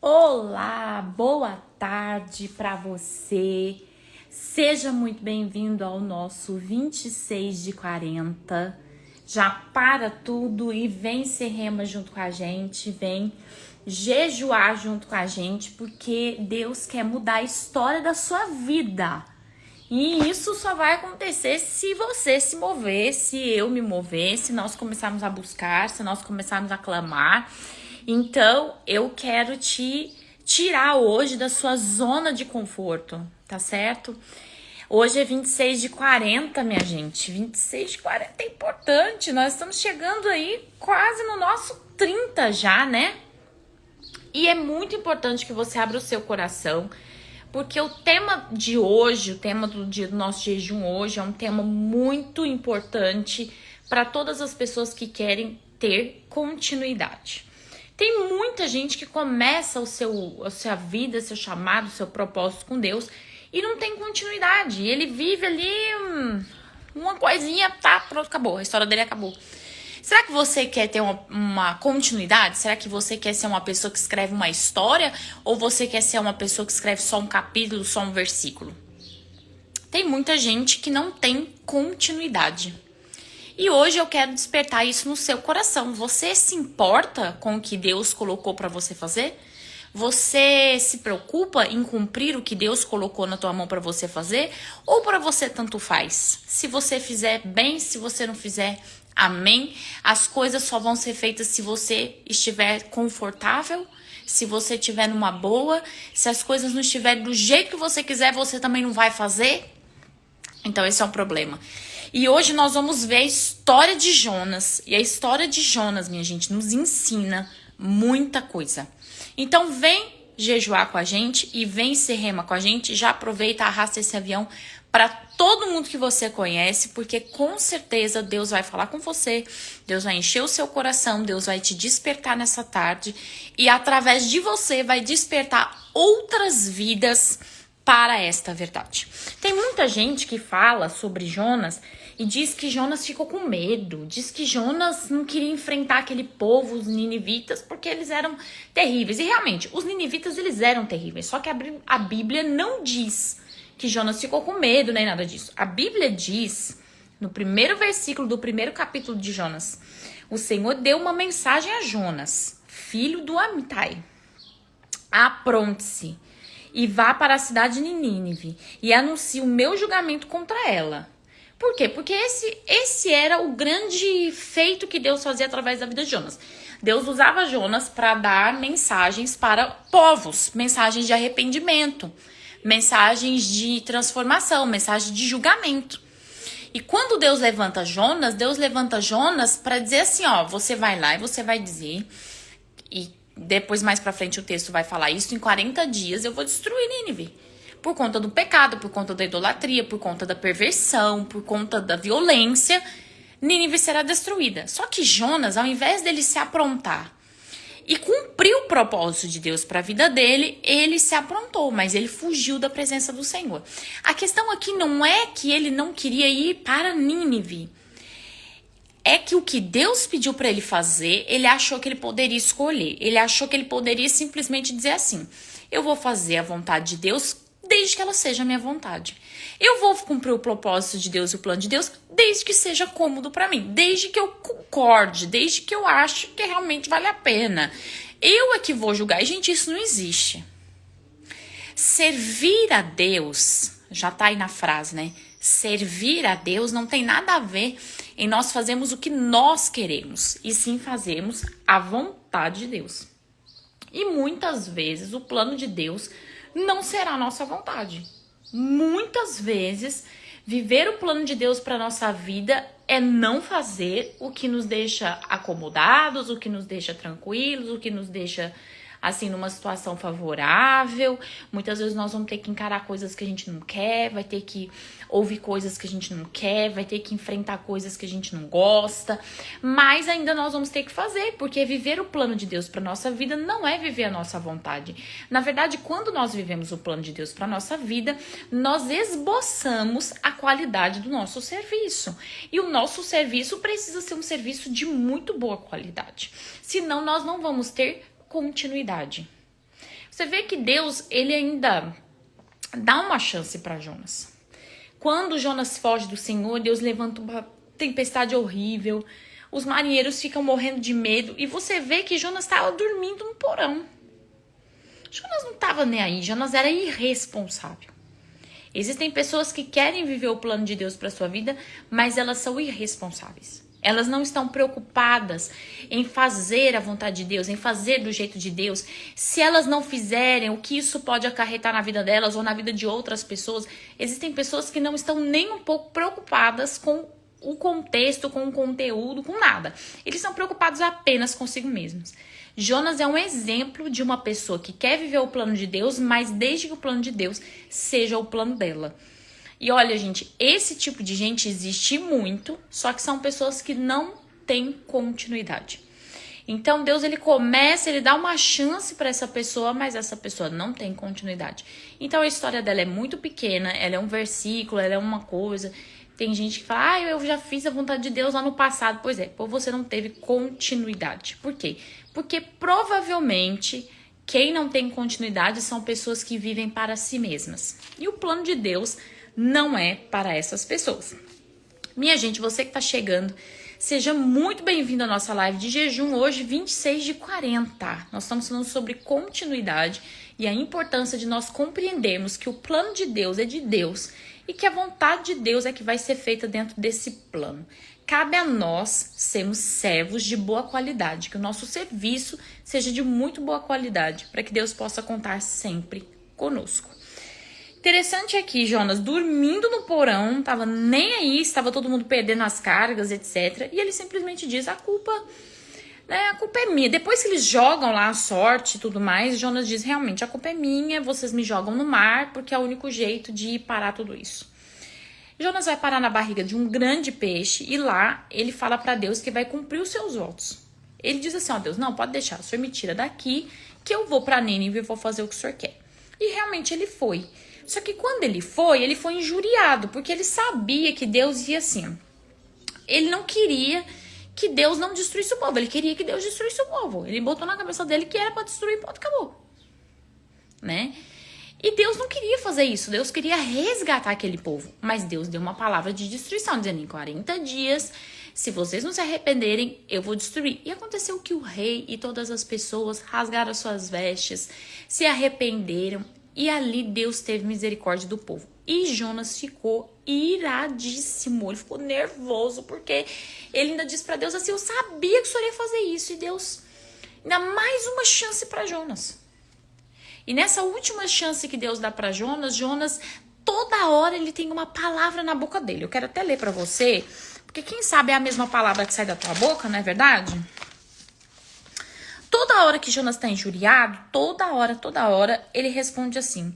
Olá, boa tarde para você. Seja muito bem-vindo ao nosso 26 de 40. Já para tudo e vem ser rema junto com a gente, vem jejuar junto com a gente, porque Deus quer mudar a história da sua vida. E isso só vai acontecer se você se mover, se eu me mover, se nós começarmos a buscar, se nós começarmos a clamar. Então, eu quero te tirar hoje da sua zona de conforto, tá certo? Hoje é 26 de 40, minha gente. 26 de 40 é importante. Nós estamos chegando aí quase no nosso 30 já, né? E é muito importante que você abra o seu coração, porque o tema de hoje, o tema do dia do nosso jejum hoje, é um tema muito importante para todas as pessoas que querem ter continuidade. Tem muita gente que começa a sua vida, seu chamado, seu propósito com Deus e não tem continuidade. Ele vive ali uma coisinha, tá, pronto, acabou. A história dele acabou. Será que você quer ter uma continuidade? Será que você quer ser uma pessoa que escreve uma história? Ou você quer ser uma pessoa que escreve só um capítulo, só um versículo? Tem muita gente que não tem continuidade. E hoje eu quero despertar isso no seu coração. Você se importa com o que Deus colocou para você fazer? Você se preocupa em cumprir o que Deus colocou na tua mão para você fazer? Ou para você tanto faz? Se você fizer bem, se você não fizer, amém? As coisas só vão ser feitas se você estiver confortável, se você estiver numa boa. Se as coisas não estiverem do jeito que você quiser, você também não vai fazer? Então esse é um problema. E hoje nós vamos ver a história de Jonas. E a história de Jonas, minha gente, nos ensina muita coisa. Então vem jejuar com a gente e vem ser rema com a gente. Já aproveita, arrasta esse avião para todo mundo que você conhece, porque com certeza Deus vai falar com você, Deus vai encher o seu coração, Deus vai te despertar nessa tarde e através de você vai despertar outras vidas para esta verdade. Tem muita gente que fala sobre Jonas e diz que Jonas ficou com medo, diz que Jonas não queria enfrentar aquele povo, os ninivitas, porque eles eram terríveis. E realmente, os ninivitas eles eram terríveis, só que a Bíblia não diz que Jonas ficou com medo, nem nada disso. A Bíblia diz, no primeiro versículo do primeiro capítulo de Jonas, o Senhor deu uma mensagem a Jonas, filho do Amitai. Apronte-se e vá para a cidade de Nínive e anuncie o meu julgamento contra ela. Por quê? Porque esse era o grande feito que Deus fazia através da vida de Jonas. Deus usava Jonas para dar mensagens para povos, mensagens de arrependimento, mensagens de transformação, mensagens de julgamento. E quando Deus levanta Jonas para dizer assim, ó, você vai lá e você vai dizer, e depois mais pra frente o texto vai falar isso, em 40 dias eu vou destruir Nínive. Por conta do pecado, por conta da idolatria, por conta da perversão, por conta da violência, Nínive será destruída. Só que Jonas, ao invés dele se aprontar e cumprir o propósito de Deus para a vida dele, ele se aprontou, mas ele fugiu da presença do Senhor. A questão aqui não é que ele não queria ir para Nínive. É que o que Deus pediu para ele fazer, ele achou que ele poderia escolher. Ele achou que ele poderia simplesmente dizer assim, eu vou fazer a vontade de Deus desde que ela seja a minha vontade. Eu vou cumprir o propósito de Deus e o plano de Deus desde que seja cômodo para mim, desde que eu concorde, desde que eu ache que realmente vale a pena. Eu é que vou julgar. E, gente, isso não existe. Servir a Deus, já tá aí na frase, né? Servir a Deus não tem nada a ver em nós fazermos o que nós queremos, e sim fazermos a vontade de Deus. E muitas vezes o plano de Deus não será a nossa vontade. Muitas vezes, viver o plano de Deus para nossa vida é não fazer o que nos deixa acomodados, o que nos deixa tranquilos, o que nos deixa assim numa situação favorável. Muitas vezes nós vamos ter que encarar coisas que a gente não quer, vai ter que ouvir coisas que a gente não quer, vai ter que enfrentar coisas que a gente não gosta, mas ainda nós vamos ter que fazer, porque viver o plano de Deus para nossa vida não é viver a nossa vontade. Na verdade, quando nós vivemos o plano de Deus para nossa vida, nós esboçamos a qualidade do nosso serviço. E o nosso serviço precisa ser um serviço de muito boa qualidade. Senão nós não vamos ter continuidade. Você vê que Deus, ele ainda dá uma chance para Jonas. Quando Jonas foge do Senhor, Deus levanta uma tempestade horrível. Os marinheiros ficam morrendo de medo. E você vê que Jonas estava dormindo no porão. Jonas não estava nem aí. Jonas era irresponsável. Existem pessoas que querem viver o plano de Deus para sua vida, mas elas são irresponsáveis. Elas não estão preocupadas em fazer a vontade de Deus, em fazer do jeito de Deus. Se elas não fizerem, o que isso pode acarretar na vida delas ou na vida de outras pessoas? Existem pessoas que não estão nem um pouco preocupadas com o contexto, com o conteúdo, com nada. Eles são preocupados apenas consigo mesmos. Jonas é um exemplo de uma pessoa que quer viver o plano de Deus, mas desde que o plano de Deus seja o plano dela. E olha, gente, esse tipo de gente existe muito, só que são pessoas que não têm continuidade. Então, Deus, ele dá uma chance para essa pessoa, mas essa pessoa não tem continuidade. Então, a história dela é muito pequena, ela é um versículo, ela é uma coisa. Tem gente que fala, eu já fiz a vontade de Deus lá no passado. Pois é, você não teve continuidade. Por quê? Porque provavelmente quem não tem continuidade são pessoas que vivem para si mesmas. E o plano de Deus não é para essas pessoas. Minha gente, você que está chegando, seja muito bem-vindo à nossa live de jejum hoje, 26/40. Nós estamos falando sobre continuidade e a importância de nós compreendermos que o plano de Deus é de Deus e que a vontade de Deus é que vai ser feita dentro desse plano. Cabe a nós sermos servos de boa qualidade, que o nosso serviço seja de muito boa qualidade, para que Deus possa contar sempre conosco. Interessante aqui, Jonas dormindo no porão, não estava nem aí, estava todo mundo perdendo as cargas, etc. E ele simplesmente diz, a culpa é minha. Depois que eles jogam lá a sorte e tudo mais, Jonas diz, realmente, a culpa é minha, vocês me jogam no mar, porque é o único jeito de parar tudo isso. Jonas vai parar na barriga de um grande peixe e lá ele fala para Deus que vai cumprir os seus votos. Ele diz assim, Deus, não, pode deixar, o Senhor me tira daqui, que eu vou para Nínive e vou fazer o que o Senhor quer. E realmente ele foi. Só que quando ele foi injuriado, porque ele sabia que Deus ia assim. Ele não queria que Deus não destruísse o povo, ele queria que Deus destruísse o povo. Ele botou na cabeça dele que era para destruir, ponto, acabou. Né? E Deus não queria fazer isso, Deus queria resgatar aquele povo. Mas Deus deu uma palavra de destruição, dizendo em 40 dias, se vocês não se arrependerem, eu vou destruir. E aconteceu que o rei e todas as pessoas rasgaram suas vestes, se arrependeram. E ali Deus teve misericórdia do povo. E Jonas ficou iradíssimo, ele ficou nervoso, porque ele ainda disse para Deus assim, eu sabia que o Senhor ia fazer isso. E Deus, ainda mais uma chance para Jonas. E nessa última chance que Deus dá para Jonas, Jonas, toda hora ele tem uma palavra na boca dele. Eu quero até ler para você, porque quem sabe é a mesma palavra que sai da tua boca, não é verdade? Toda hora que Jonas está injuriado, toda hora, ele responde assim,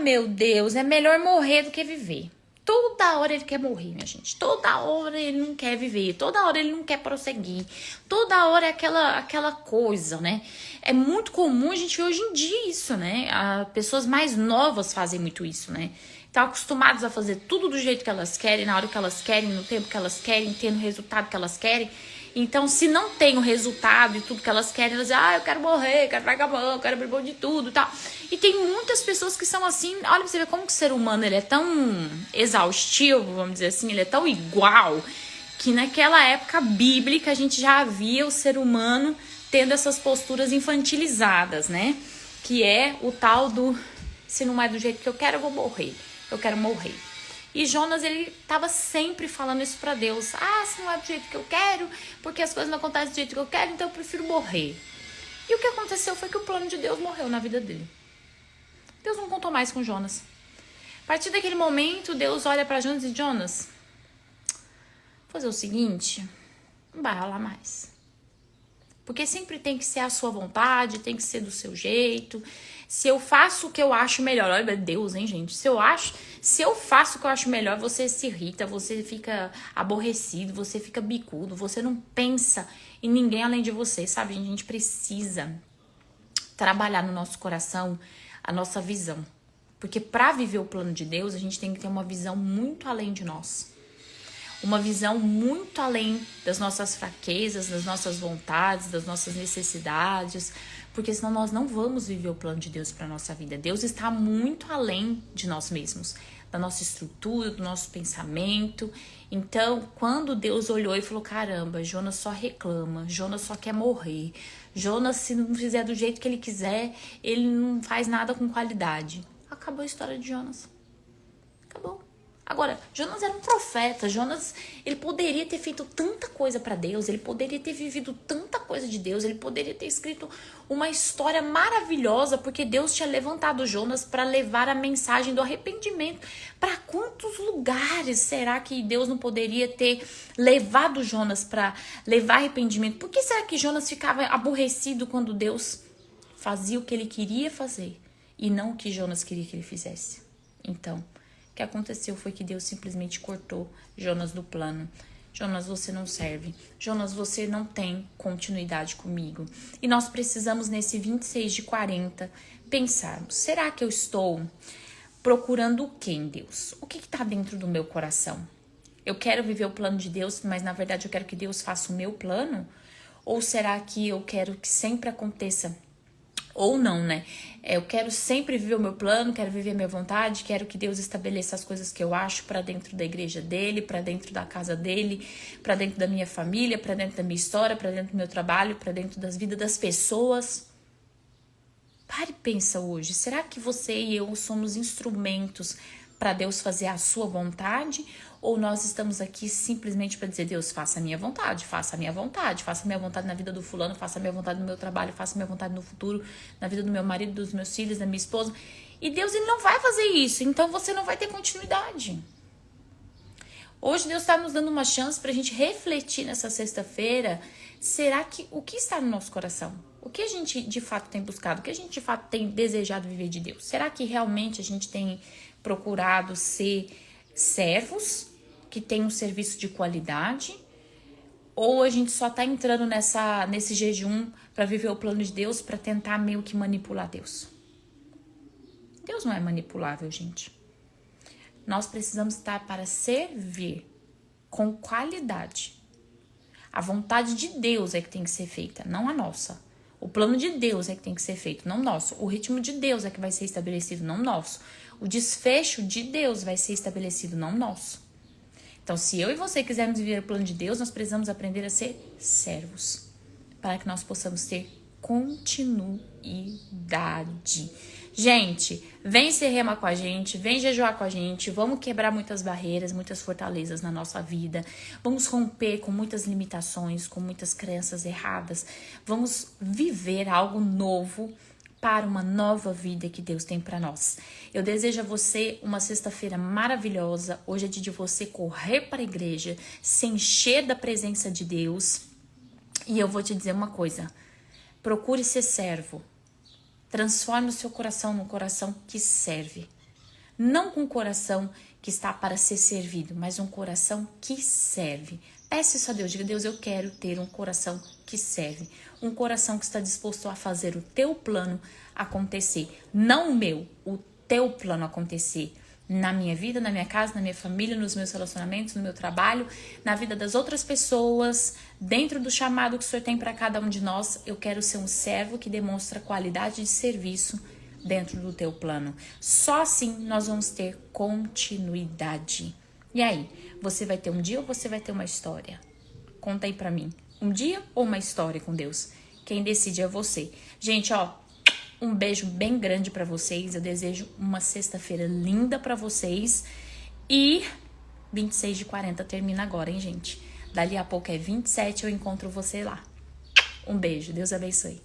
meu Deus, é melhor morrer do que viver. Toda hora ele quer morrer, minha gente. Toda hora ele não quer viver. Toda hora ele não quer prosseguir. Toda hora é aquela coisa, né? É muito comum a gente ver hoje em dia isso, né? As pessoas mais novas fazem muito isso, né? Estão acostumadas a fazer tudo do jeito que elas querem, na hora que elas querem, no tempo que elas querem, tendo o resultado que elas querem. Então, se não tem o resultado e tudo que elas querem, elas dizem, eu quero morrer, quero largar a mão, quero abrir mão de tudo e tal. E tem muitas pessoas que são assim, olha pra você ver como que o ser humano ele é tão exaustivo, vamos dizer assim, ele é tão igual, que naquela época bíblica a gente já via o ser humano tendo essas posturas infantilizadas, né? Que é o tal do, se não é do jeito que eu quero, eu vou morrer, eu quero morrer. E Jonas, ele estava sempre falando isso para Deus. Se não é do jeito que eu quero, porque as coisas não acontecem do jeito que eu quero, então eu prefiro morrer. E o que aconteceu foi que o plano de Deus morreu na vida dele. Deus não contou mais com Jonas. A partir daquele momento, Deus olha para Jonas e diz, Jonas, vou fazer o seguinte, não vai rolar mais. Porque sempre tem que ser a sua vontade, tem que ser do seu jeito. Se eu faço o que eu acho melhor, olha Deus, hein, gente? Se eu faço o que eu acho melhor, você se irrita, você fica aborrecido, você fica bicudo, você não pensa em ninguém além de você, sabe? A gente precisa trabalhar no nosso coração a nossa visão. Porque para viver o plano de Deus, a gente tem que ter uma visão muito além de nós. Uma visão muito além das nossas fraquezas, das nossas vontades, das nossas necessidades. porque senão nós não vamos viver o plano de Deus para nossa vida. Deus está muito além de nós mesmos, da nossa estrutura, do nosso pensamento. Então, quando Deus olhou e falou, caramba, Jonas só reclama, Jonas só quer morrer, Jonas, se não fizer do jeito que ele quiser, ele não faz nada com qualidade. Acabou a história de Jonas. Acabou. Agora, Jonas era um profeta. Jonas, ele poderia ter feito tanta coisa para Deus, ele poderia ter vivido tanta coisa de Deus, ele poderia ter escrito uma história maravilhosa, porque Deus tinha levantado Jonas para levar a mensagem do arrependimento. Para quantos lugares será que Deus não poderia ter levado Jonas para levar arrependimento? Por que será que Jonas ficava aborrecido quando Deus fazia o que ele queria fazer e não o que Jonas queria que ele fizesse? Então, o que aconteceu foi que Deus simplesmente cortou Jonas do plano. Jonas, você não serve. Jonas, você não tem continuidade comigo. E nós precisamos, nesse 26 de 40, pensarmos, será que eu estou procurando o que em Deus? O que está dentro do meu coração? Eu quero viver o plano de Deus, mas na verdade eu quero que Deus faça o meu plano? Ou será que eu quero que sempre aconteça? Ou não, né? Eu quero sempre viver o meu plano, quero viver a minha vontade, quero que Deus estabeleça as coisas que eu acho para dentro da igreja dele, para dentro da casa dele, para dentro da minha família, para dentro da minha história, para dentro do meu trabalho, para dentro das vidas das pessoas. Pare e pensa hoje, será que você e eu somos instrumentos para Deus fazer a sua vontade? Ou nós estamos aqui simplesmente para dizer, Deus, faça a minha vontade, faça a minha vontade, faça a minha vontade na vida do fulano, faça a minha vontade no meu trabalho, faça a minha vontade no futuro, na vida do meu marido, dos meus filhos, da minha esposa. E Deus, ele não vai fazer isso, então você não vai ter continuidade. Hoje Deus está nos dando uma chance para a gente refletir nessa sexta-feira. Será que o que está no nosso coração? O que a gente de fato tem buscado? O que a gente de fato tem desejado viver de Deus? Será que realmente a gente tem procurado ser servos que tem um serviço de qualidade? Ou a gente só tá entrando nesse jejum para viver o plano de Deus, para tentar meio que manipular Deus? Deus não é manipulável, gente. Nós precisamos estar para servir com qualidade. A vontade de Deus é que tem que ser feita, não a nossa. O plano de Deus é que tem que ser feito, não nosso. O ritmo de Deus é que vai ser estabelecido, não nosso. O desfecho de Deus vai ser estabelecido, não nosso. Então, se eu e você quisermos viver o plano de Deus, nós precisamos aprender a ser servos, para que nós possamos ter continuidade. Gente, vem ser rema com a gente, vem jejuar com a gente, vamos quebrar muitas barreiras, muitas fortalezas na nossa vida, vamos romper com muitas limitações, com muitas crenças erradas, vamos viver algo novo para uma nova vida que Deus tem para nós. Eu desejo a você uma sexta-feira maravilhosa. Hoje é dia de você correr para a igreja, se encher da presença de Deus. E eu vou te dizer uma coisa, procure ser servo. Transforme o seu coração num coração que serve. Não com um coração que está para ser servido, mas um coração que serve. Peça isso a Deus, diga, Deus, eu quero ter um coração que serve. Um coração que está disposto a fazer o teu plano acontecer. Não o meu, o teu plano acontecer. Na minha vida, na minha casa, na minha família, nos meus relacionamentos, no meu trabalho, na vida das outras pessoas, dentro do chamado que o Senhor tem para cada um de nós. Eu quero ser um servo que demonstra qualidade de serviço dentro do teu plano. Só assim nós vamos ter continuidade. E aí, você vai ter um dia ou você vai ter uma história? Conta aí pra mim. Um dia ou uma história com Deus? Quem decide é você. Gente, ó, um beijo bem grande pra vocês. Eu desejo uma sexta-feira linda pra vocês. E 26 de 40 termina agora, hein, gente? Dali a pouco é 27, eu encontro você lá. Um beijo, Deus abençoe.